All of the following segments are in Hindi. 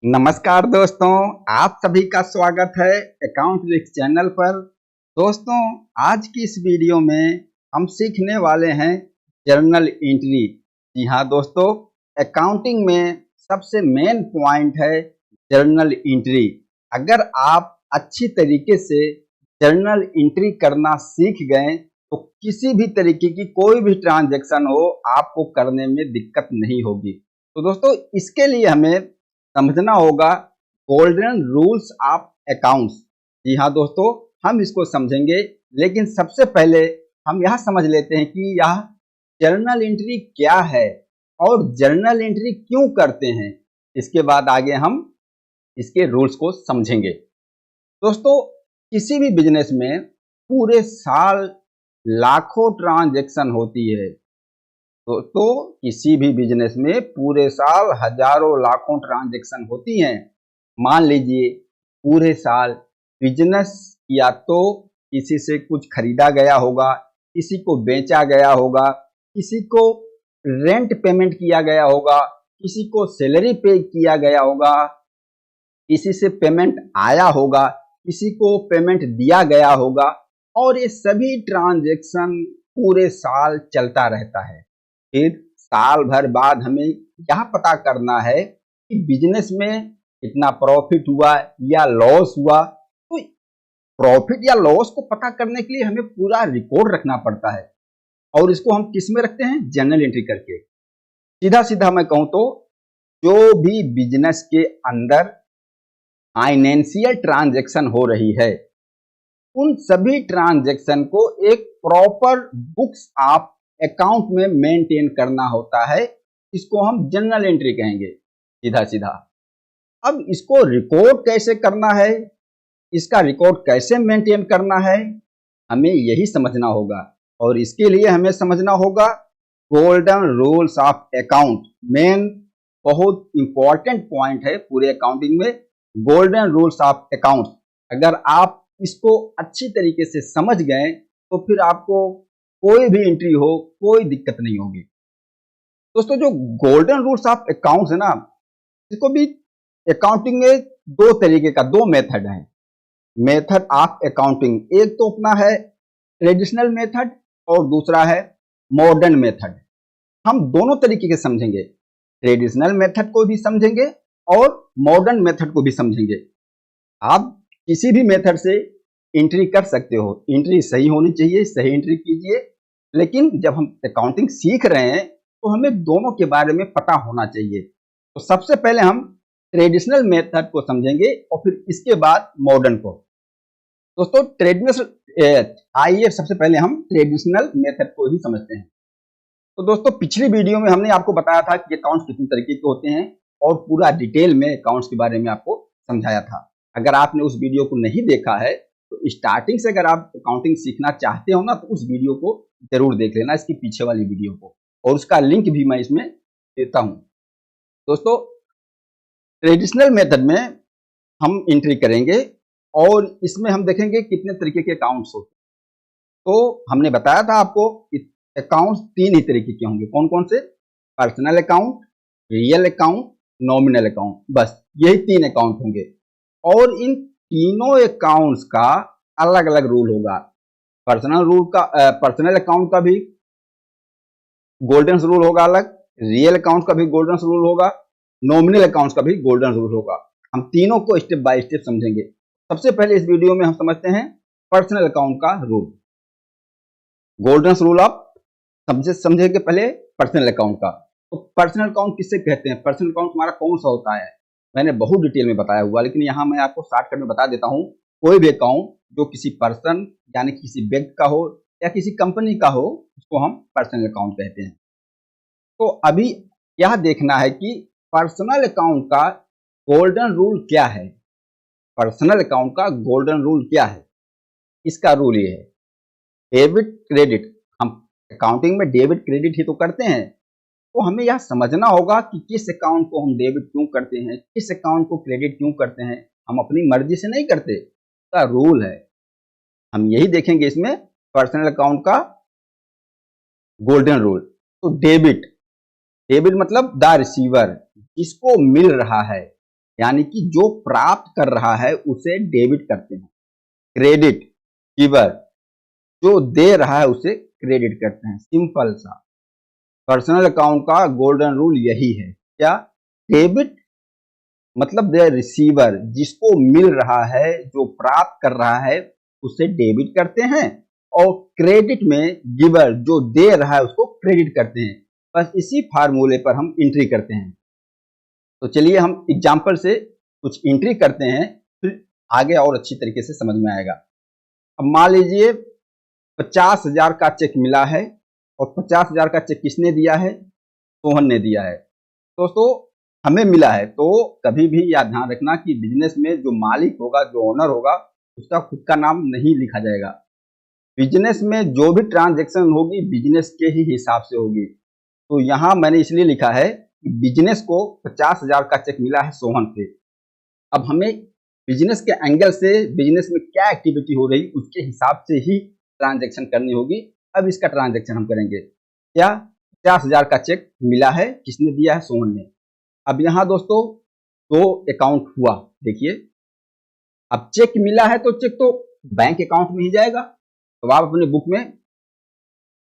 नमस्कार दोस्तों, आप सभी का स्वागत है अकाउंट रिस्क चैनल पर। दोस्तों, आज की इस वीडियो में हम सीखने वाले हैं जर्नल एंट्री। जी हाँ दोस्तों, अकाउंटिंग में सबसे मेन पॉइंट है जर्नल एंट्री। अगर आप अच्छी तरीके से जर्नल एंट्री करना सीख गए तो किसी भी तरीके की कोई भी ट्रांजैक्शन हो आपको करने में दिक्कत नहीं होगी। तो दोस्तों, इसके लिए हमें समझना होगा गोल्डन रूल्स ऑफ अकाउंट्स। जी हाँ दोस्तों, हम इसको समझेंगे, लेकिन सबसे पहले हम यह समझ लेते हैं कि यह जर्नल एंट्री क्या है और जर्नल एंट्री क्यों करते हैं। इसके बाद आगे हम इसके रूल्स को समझेंगे। दोस्तों, किसी भी बिजनेस में पूरे साल लाखों ट्रांजैक्शन होती है। तो किसी भी बिजनेस में पूरे साल हजारों लाखों ट्रांजैक्शन होती हैं। मान लीजिए पूरे साल बिजनेस या तो किसी से कुछ खरीदा गया होगा, किसी को बेचा गया होगा, किसी को रेंट पेमेंट किया गया होगा, किसी को सैलरी पे किया गया होगा, किसी से पेमेंट आया होगा, किसी को पेमेंट दिया गया होगा, और ये सभी ट्रांजैक्शन पूरे साल चलता रहता है। फिर साल भर बाद हमें यह पता करना है कि बिजनेस में कितना प्रॉफिट हुआ या लॉस हुआ। तो प्रॉफिट या लॉस को पता करने के लिए हमें पूरा रिकॉर्ड रखना पड़ता है, और इसको हम किस में रखते हैं? जर्नल एंट्री करके। सीधा सीधा मैं कहूं तो जो भी बिजनेस के अंदर फाइनेंशियल ट्रांजैक्शन हो रही है, उन सभी ट्रांजैक्शन को एक प्रॉपर बुक्स ऑफ अकाउंट में मेंटेन करना होता है। इसको हम जर्नल एंट्री कहेंगे, सीधा सीधा। अब इसको रिकॉर्ड कैसे करना है, इसका रिकॉर्ड कैसे मेंटेन करना है, हमें यही समझना होगा। और इसके लिए हमें समझना होगा golden rules of account. Main बहुत इंपॉर्टेंट पॉइंट है पूरे अकाउंटिंग में, गोल्डन रूल्स ऑफ अकाउंट। अगर आप इसको अच्छी तरीके से समझ गए तो फिर आपको कोई भी एंट्री हो कोई दिक्कत नहीं होगी। दोस्तों, जो गोल्डन रूल्स ऑफ अकाउंट्स है ना, इसको भी अकाउंटिंग में दो तरीके का, दो मेथड है, मेथड ऑफ अकाउंटिंग। एक तो अपना है ट्रेडिशनल मेथड और दूसरा है मॉडर्न मेथड। हम दोनों तरीके के समझेंगे, ट्रेडिशनल मेथड को भी समझेंगे और मॉडर्न मेथड को भी समझेंगे। आप किसी भी मेथड से एंट्री कर सकते हो, एंट्री सही होनी चाहिए, सही एंट्री कीजिए। लेकिन जब हम अकाउंटिंग सीख रहे हैं तो हमें दोनों के बारे में पता होना चाहिए। तो सबसे पहले हम ट्रेडिशनल मेथड को समझेंगे और फिर इसके बाद मॉडर्न को। दोस्तों, आइए सबसे पहले हम ट्रेडिशनल मेथड को ही समझते हैं। तो दोस्तों, पिछली वीडियो में हमने आपको बताया था कि अकाउंट्स कितने तरीके के होते हैं और पूरा डिटेल में अकाउंट्स के बारे में आपको समझाया था। अगर आपने उस वीडियो को नहीं देखा है तो स्टार्टिंग से अगर आप अकाउंटिंग सीखना चाहते हो ना, तो उस वीडियो को जरूर देख लेना, इसकी पीछे वाली वीडियो को, और उसका लिंक भी मैं इसमें देता हूं। दोस्तों, ट्रेडिशनल मेथड में हम एंट्री करेंगे और इसमें हम देखेंगे कितने तरीके के अकाउंट्स होते हैं। तो हमने बताया था आपको अकाउंट्स तीन ही तरीके के होंगे। कौन कौन से? Personal account, real account, nominal account. बस यही तीन अकाउंट होंगे, और इन तीनों अकाउंट्स का अलग अलग रूल होगा। पर्सनल अकाउंट का भी गोल्डन रूल होगा अलग, रियल अकाउंट का भी गोल्डन रूल होगा, नॉमिनल अकाउंट्स का भी गोल्डन रूल होगा। हम तीनों को स्टेप बाय स्टेप समझेंगे। सबसे पहले इस वीडियो में हम समझते हैं पर्सनल अकाउंट का रूल, गोल्डन रूल ऑफ समझेंगे पहले पर्सनल अकाउंट का। तो पर्सनल अकाउंट किससे कहते हैं? पर्सनल अकाउंट हमारा कौन सा होता है, मैंने बहुत डिटेल में बताया हुआ, लेकिन यहाँ मैं आपको शॉर्टकट में बता देता हूँ। कोई भी अकाउंट जो किसी पर्सन यानी किसी व्यक्ति का हो या किसी कंपनी का हो, उसको हम पर्सनल अकाउंट कहते हैं। तो अभी यह देखना है कि पर्सनल अकाउंट का गोल्डन रूल क्या है। पर्सनल अकाउंट का गोल्डन रूल क्या है? इसका रूल ये है, डेबिट क्रेडिट। हम अकाउंटिंग में डेबिट क्रेडिट ही तो करते हैं, तो हमें यह समझना होगा कि किस अकाउंट को हम डेबिट क्यों करते हैं, किस अकाउंट को क्रेडिट क्यों करते हैं। हम अपनी मर्जी से नहीं करते, इसका रूल है। हम यही देखेंगे इसमें पर्सनल अकाउंट का गोल्डन रूल। तो डेबिट, डेबिट मतलब द रिसीवर, जिसको मिल रहा है, यानी कि जो प्राप्त कर रहा है उसे डेबिट करते हैं। क्रेडिट गिवर, जो दे रहा है उसे क्रेडिट करते हैं। सिंपल सा पर्सनल अकाउंट का गोल्डन रूल यही है। क्या? डेबिट मतलब दे रिसीवर, जिसको मिल रहा है, जो प्राप्त कर रहा है उसे डेबिट करते हैं, और क्रेडिट में गिवर, जो दे रहा है उसको क्रेडिट करते हैं। बस इसी फार्मूले पर हम एंट्री करते हैं। तो चलिए हम एग्जाम्पल से कुछ एंट्री करते हैं, फिर आगे और अच्छी तरीके से समझ में आएगा। अब मान लीजिए 50,000 का चेक मिला है, और 50,000 का चेक किसने दिया है? सोहन ने दिया है। दोस्तों हमें मिला है, तो कभी भी याद ध्यान रखना कि बिजनेस में जो मालिक होगा, जो ओनर होगा, उसका खुद का नाम नहीं लिखा जाएगा। बिजनेस में जो भी ट्रांजैक्शन होगी बिजनेस के ही हिसाब से होगी। तो यहाँ मैंने इसलिए लिखा है कि बिजनेस को 50,000 का चेक मिला है सोहन से। अब हमें बिजनेस के एंगल से बिजनेस में क्या एक्टिविटी हो रही उसके हिसाब से ही ट्रांजैक्शन करनी होगी। अब इसका ट्रांजैक्शन हम करेंगे। क्या? 50,000 का चेक मिला है, किसने दिया है? सोहन ने। अब यहाँ दोस्तों दो अकाउंट हुआ, देखिए। अब चेक मिला है तो चेक तो बैंक अकाउंट में ही जाएगा। तो आप अपने बुक में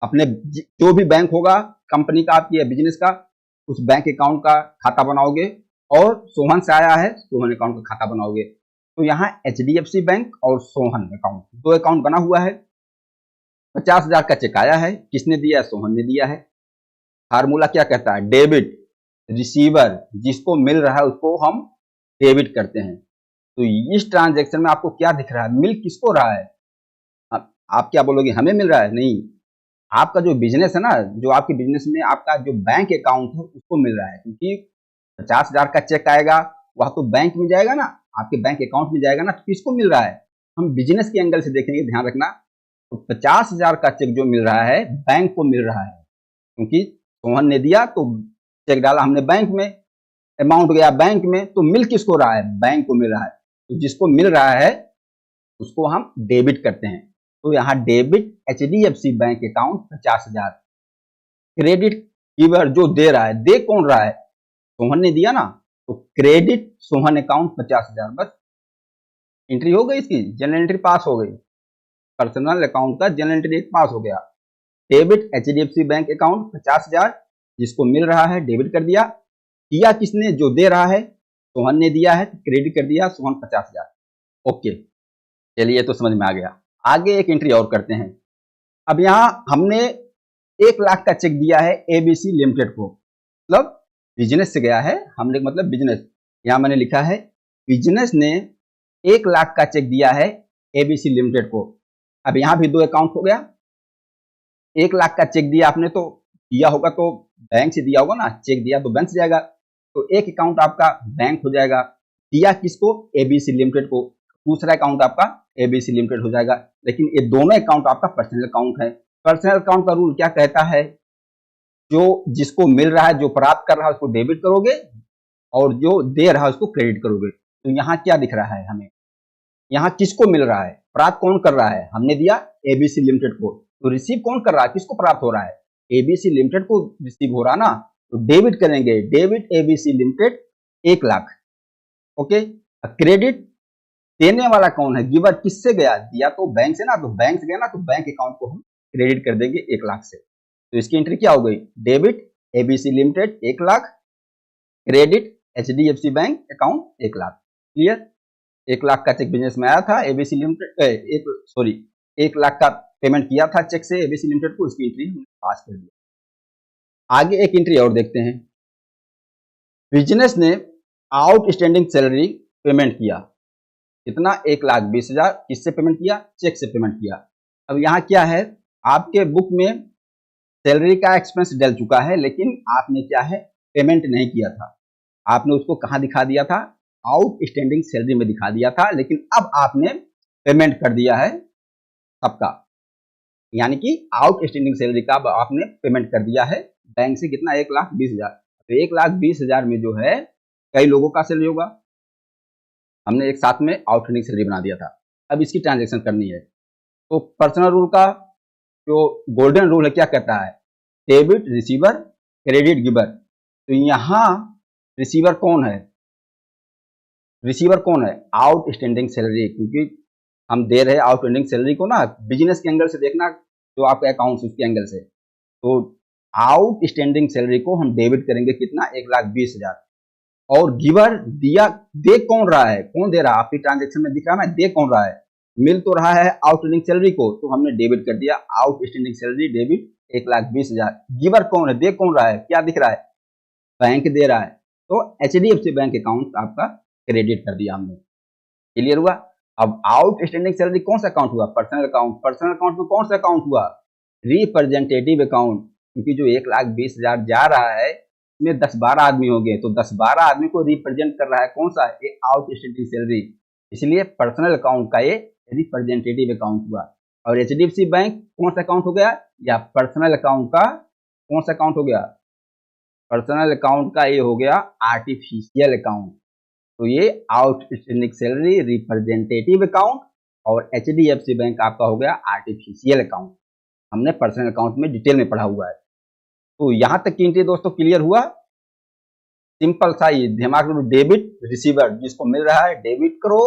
अपने जो भी बैंक होगा कंपनी का आपकी या बिजनेस का, उस बैंक अकाउंट का खाता बनाओगे, और सोहन से आया है सोहन अकाउंट का खाता बनाओगे। तो यहाँ HDFC बैंक और सोहन अकाउंट, दो अकाउंट बना हुआ है। 50,000 का चेक आया है, किसने दिया है? सोहन ने दिया है। फार्मूला क्या कहता है? डेबिट रिसीवर, जिसको मिल रहा है उसको हम डेबिट करते हैं। तो इस ट्रांजैक्शन में आपको क्या दिख रहा है? मिल किसको रहा है? आप क्या बोलोगे? हमें मिल रहा है? नहीं, आपका जो बिजनेस है ना, जो आपके बिजनेस में आपका जो बैंक अकाउंट है उसको मिल रहा है। क्योंकि 50,000 का चेक आएगा, वह तो बैंक में जाएगा ना, आपके बैंक अकाउंट में जाएगा ना। तो किसको मिल रहा है? हम बिजनेस के एंगल से देखेंगे, ध्यान रखना। तो 50,000 का चेक जो मिल रहा है बैंक को मिल रहा है, क्योंकि सोहन ने दिया तो चेक डाला हमने बैंक में, अमाउंट गया बैंक में। तो मिल किसको रहा है? बैंक को मिल रहा है। तो जिसको मिल रहा है उसको हम डेबिट करते हैं। तो यहाँ debit HDFC bank account 50,000। Credit giver, जो दे रहा है, दे कौन रहा है? सोहन ने दिया ना। तो क्रेडिट सोहन अकाउंट 50,000। बस एंट्री हो गई, इसकी जनरल एंट्री पास हो गई। पर्सनल अकाउंट का जनरल एंट्री पास हो गया। डेबिट HDFC बैंक अकाउंट 50,000, जिसको मिल रहा है डेबिट कर दिया। किया किसने? जो दे रहा है सोहन ने दिया है, क्रेडिट कर दिया सोहन 50,000। ओके, चलिए तो समझ में आ गया। आगे एक एंट्री और करते हैं। अब यहाँ हमने 1 लाख का चेक दिया है ABC लिमिटेड को, मतलब बिजनेस से गया है हमने, मतलब बिजनेस। यहाँ मैंने लिखा है बिजनेस ने 1 लाख का चेक दिया है ABC लिमिटेड को। अब यहाँ भी दो अकाउंट हो गया। 1 लाख का चेक दिया आपने, तो दिया होगा तो बैंक से दिया होगा ना, चेक दिया तो बैंक से जाएगा। तो एक अकाउंट आपका बैंक हो जाएगा। दिया किसको? ABC लिमिटेड को। दूसरा अकाउंट आपका ABC लिमिटेड हो जाएगा। लेकिन ये दोनों अकाउंट आपका पर्सनल अकाउंट है। पर्सनल अकाउंट का रूल क्या कहता है? जो जिसको मिल रहा है, जो प्राप्त कर रहा है उसको डेबिट करोगे, और जो दे रहा है उसको क्रेडिट करोगे। तो यहाँ क्या दिख रहा है हमें? यहाँ किसको मिल रहा है? प्राप्त कौन कर रहा है? हमने दिया ABC लिमिटेड को। तो रिसीव कौन कर रहा है? किसको प्राप्त हो रहा है? ABC लिमिटेड को रिसीव हो रहा ना। तो डेबिट करेंगे, debit ABC limited 1 lakh. Okay. Credit देने वाला कौन है? गिवर किससे गया? दिया तो बैंक से ना, तो बैंक से गया ना, तो बैंक अकाउंट को हम क्रेडिट कर देंगे 1 लाख से। तो इसकी एंट्री क्या हो गई? Debit ABC limited 1 lakh, credit HDFC bank account 1 lakh. Clear? 1 lakh का चेक बिजनेस में आया था ABC लिमिटेड, 1 लाख का पेमेंट किया था चेक से ABC लिमिटेड को, उसकी एंट्री पास कर दिया। आगे एक एंट्री और देखते हैं। बिजनेस ने आउटस्टैंडिंग सैलरी पेमेंट किया। कितना? 1,20,000। किससे पेमेंट किया? चेक से पेमेंट किया। अब यहाँ क्या है? आपके बुक में सैलरी का एक्सपेंस डल चुका है, लेकिन आपने क्या है? पेमेंट नहीं किया था। आपने उसको कहाँ दिखा दिया था? आउटस्टैंडिंग सैलरी में दिखा दिया था। लेकिन अब आपने पेमेंट कर दिया है सबका, यानी कि आउटस्टैंडिंग सैलरी का आपने पेमेंट कर दिया है बैंक से। कितना? 1,20,000। तो 1,20,000 में जो है कई लोगों का सैलरी होगा, हमने एक साथ में आउटस्टैंडिंग सैलरी बना दिया था। अब इसकी ट्रांजैक्शन करनी है। तो पर्सनल रूल का जो गोल्डन रूल है क्या कहता है? Debit receiver, credit giver. तो यहाँ रिसीवर कौन है? रिसीवर कौन है? आउटस्टैंडिंग सैलरी, क्योंकि हम दे रहे हैं आउटस्टैंडिंग सैलरी को ना बिजनेस के एंगल से देखना, जो आपका अकाउंट उसके एंगल से, तो आउटस्टैंडिंग सैलरी को हम डेबिट करेंगे कितना? 1,20,000। और गिवर दिया, दे कौन रहा है? कौन दे रहा है? आपकी ट्रांजेक्शन में दिख रहा है ना, दे कौन रहा है? मिल तो रहा है आउटस्टैंडिंग सैलरी को, तो हमने डेबिट कर दिया आउटस्टैंडिंग सैलरी डेबिट 1,20,000। गिवर कौन है? दे कौन रहा है? क्या दिख रहा है? बैंक दे रहा है, तो HDFC बैंक अकाउंट आपका क्रेडिट कर दिया हमने। क्लियर हुआ? अब आउटस्टैंडिंग सैलरी कौन सा अकाउंट हुआ? Personal account. पर्सनल अकाउंट में कौन सा अकाउंट हुआ? रिप्रेजेंटेटिव अकाउंट, क्योंकि जो 1,20,000 जा रहा है इसमें 10-12 आदमी हो गए, तो 10-12 आदमी को रिप्रेजेंट कर रहा है कौन सा? ये आउटस्टैंडिंग सैलरी, इसलिए पर्सनल अकाउंट का ये रिप्रेजेंटेटिव अकाउंट हुआ। और HDFC बैंक कौन सा अकाउंट हो गया? या पर्सनल अकाउंट का कौन सा अकाउंट हो गया? पर्सनल अकाउंट का ये हो गया आर्टिफिशियल अकाउंट। तो ये आउटस्टैंडिंग सैलरी रिप्रेजेंटेटिव अकाउंट और HDFC बैंक आपका हो गया आर्टिफिशियल अकाउंट। हमने पर्सनल अकाउंट में डिटेल में पढ़ा हुआ है। तो यहां तक की एंट्री दोस्तों क्लियर हुआ? सिंपल सा ये दिमाग में, डेबिट रिसीवर, जिसको मिल रहा है डेबिट करो,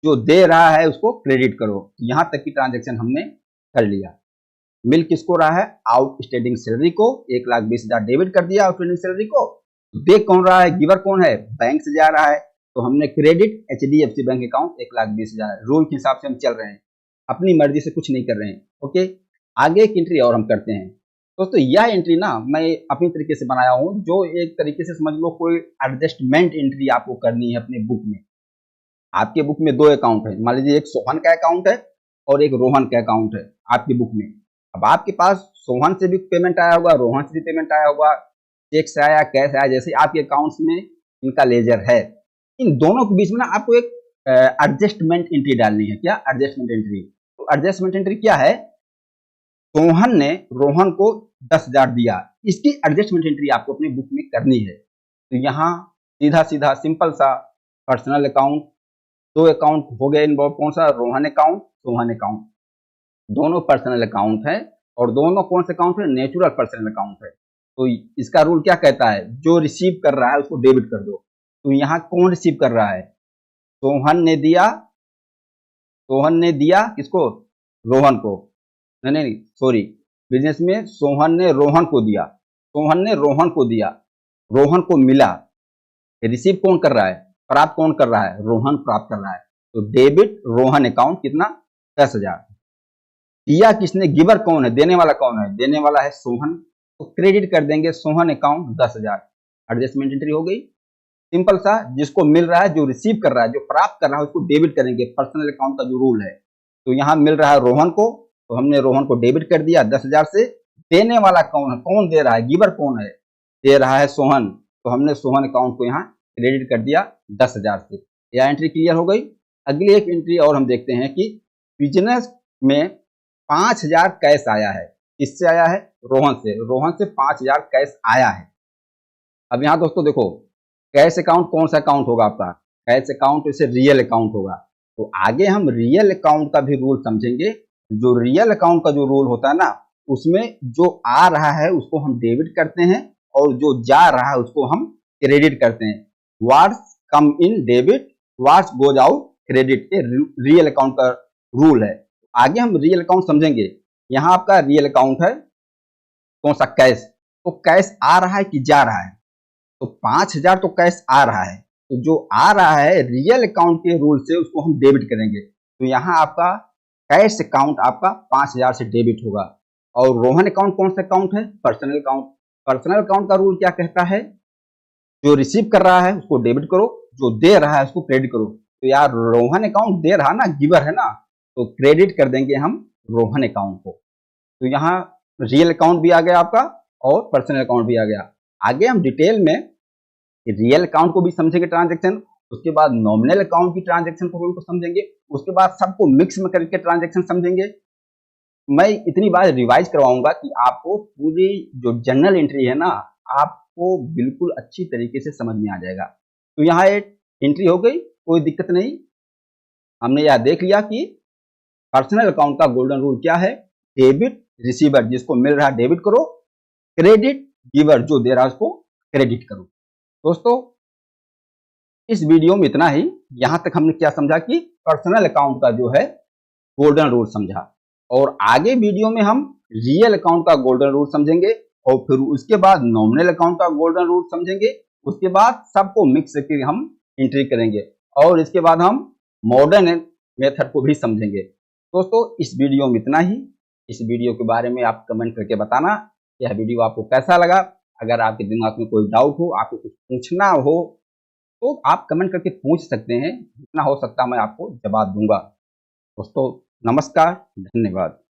जो दे रहा है उसको क्रेडिट करो। यहां तक की ट्रांजेक्शन हमने कर लिया। मिल किसको रहा है? आउटस्टैंडिंग सैलरी को 1,20,000 डेबिट कर दिया आउटस्टैंडिंग सैलरी को। दे कौन रहा है? गिवर कौन है? बैंक से जा रहा है, तो हमने credit HDFC bank account 1,20,000। Rule के हिसाब से हम चल रहे हैं, अपनी मर्जी से कुछ नहीं कर रहे हैं। ओके, आगे एक एंट्री और हम करते हैं दोस्तों। यह एंट्री ना मैं अपनी तरीके से बनाया हूं, जो एक तरीके से समझ लो कोई एडजस्टमेंट एंट्री आपको करनी है अपने बुक में। आपके बुक में 2 अकाउंट है, मान लीजिए एक सोहन का अकाउंट है और एक रोहन का अकाउंट है आपकी बुक में। अब आपके पास सोहन से भी पेमेंट आया होगा, रोहन से भी पेमेंट आया होगा, चेक से आया, कैश आया, जैसे आपके अकाउंट्स में इनका लेजर है। इन दोनों के बीच में ना आपको एक एडजस्टमेंट एंट्री डालनी है। क्या एडजस्टमेंट एंट्री? तो एडजस्टमेंट एंट्री क्या है? सोहन ने रोहन को 10,000 दिया, इसकी एडजस्टमेंट एंट्री आपको अपनी बुक में करनी है। तो यहाँ सीधा सीधा सिंपल सा पर्सनल अकाउंट, 2 अकाउंट हो गए इन्वॉल्व, कौन सा? रोहन अकाउंट, सोहन अकाउंट, दोनों पर्सनल अकाउंट है। और दोनों कौन से अकाउंट है? नेचुरल पर्सनल अकाउंट है। तो इसका रूल क्या कहता है? जो रिसीव कर रहा है उसको डेबिट कर दो। तो यहाँ कौन रिसीव कर रहा है? सोहन ने दिया, सोहन ने दिया किसको? रोहन को। नहीं सॉरी, बिजनेस में सोहन ने रोहन को दिया, सोहन ने रोहन को दिया, रोहन को मिला। रिसीव कौन कर रहा है? प्राप्त कौन कर रहा है? रोहन प्राप्त कर रहा है। तो डेबिट रोहन अकाउंट कितना? 10,000। दिया किसने? गिवर कौन है? देने वाला कौन है? देने वाला है सोहन, तो क्रेडिट कर देंगे सोहन अकाउंट 10,000। एडजस्टमेंट एंट्री हो गई सिंपल सा। जिसको मिल रहा है, जो रिसीव कर रहा है, जो प्राप्त कर रहा है, उसको डेबिट करेंगे, पर्सनल अकाउंट का जो रूल है। तो यहाँ मिल रहा है रोहन को, तो हमने रोहन को डेबिट कर दिया 10,000 से। देने वाला कौन है? कौन दे रहा है? गिवर कौन है? दे रहा है सोहन, तो हमने सोहन अकाउंट को यहाँ क्रेडिट कर दिया 10,000 से। यह एंट्री क्लियर हो गई। अगली एक एंट्री और हम देखते हैं कि बिजनेस में 5,000 कैश आया है। किससे आया है? रोहन से। रोहन से 5,000 कैश आया है। अब यहाँ दोस्तों देखो, कैश अकाउंट कौन सा अकाउंट होगा आपका? कैश अकाउंट इसे रियल अकाउंट होगा। तो आगे हम रियल अकाउंट का भी रूल समझेंगे। जो रियल अकाउंट का जो रूल होता है ना, उसमें जो आ रहा है उसको हम डेबिट करते हैं और जो जा रहा है उसको हम क्रेडिट करते हैं। What's come in debit, what's goes out credit, ये रियल अकाउंट का रूल है। आगे हम रियल अकाउंट समझेंगे। यहाँ आपका रियल अकाउंट है कौन सा? कैश। तो कैश आ रहा है कि जा रहा है? तो 5,000 तो कैश आ रहा है, तो जो आ रहा है रियल अकाउंट के रूल से उसको हम डेबिट करेंगे। तो यहाँ आपका कैश अकाउंट आपका 5,000 से डेबिट होगा। और रोहन अकाउंट कौन सा अकाउंट है? Personal account. पर्सनल अकाउंट का रूल क्या कहता है? जो रिसीव कर रहा है उसको डेबिट करो, जो दे रहा है उसको क्रेडिट करो। तो यार रोहन अकाउंट दे रहा ना, गिवर है ना, तो क्रेडिट कर देंगे हम रोहन अकाउंट को। तो यहाँ रियल अकाउंट भी आ गया आपका और पर्सनल अकाउंट भी आ गया। आगे हम डिटेल में रियल अकाउंट को भी समझेंगे ट्रांजैक्शन, उसके बाद नॉमिनल अकाउंट की ट्रांजैक्शन को समझेंगे, उसके बाद सबको मिक्स में करके ट्रांजैक्शन समझेंगे। मैं इतनी बार रिवाइज करवाऊंगा कि आपको पूरी जो जर्नल एंट्री है ना, आपको बिल्कुल अच्छी तरीके से समझ में आ जाएगा। तो यहाँ एक एंट्री हो गई, कोई दिक्कत नहीं। हमने यह देख लिया कि पर्सनल अकाउंट का गोल्डन रूल क्या है? डेबिट रिसीवर, जिसको मिल रहा है डेबिट करो, क्रेडिट गिवर, जो दे रहा है उसको क्रेडिट करो। दोस्तों इस वीडियो में इतना ही। यहाँ तक हमने क्या समझा कि पर्सनल अकाउंट का जो है गोल्डन रूल समझा, और आगे वीडियो में हम रियल अकाउंट का गोल्डन रूल समझेंगे, और फिर उसके बाद नॉमिनल अकाउंट का गोल्डन रूल समझेंगे। उसके बाद सबको मिक्स करके हम एंट्री करेंगे, और इसके बाद हम मॉडर्न मेथड को भी समझेंगे। दोस्तों इस वीडियो में इतना ही। इस वीडियो के बारे में आप कमेंट करके बताना यह वीडियो आपको कैसा लगा। अगर आपके दिमाग में कोई डाउट हो, आपको कुछ पूछना हो, तो आप कमेंट करके पूछ सकते हैं। जितना हो सकता है मैं आपको जवाब दूंगा। दोस्तों नमस्कार, धन्यवाद।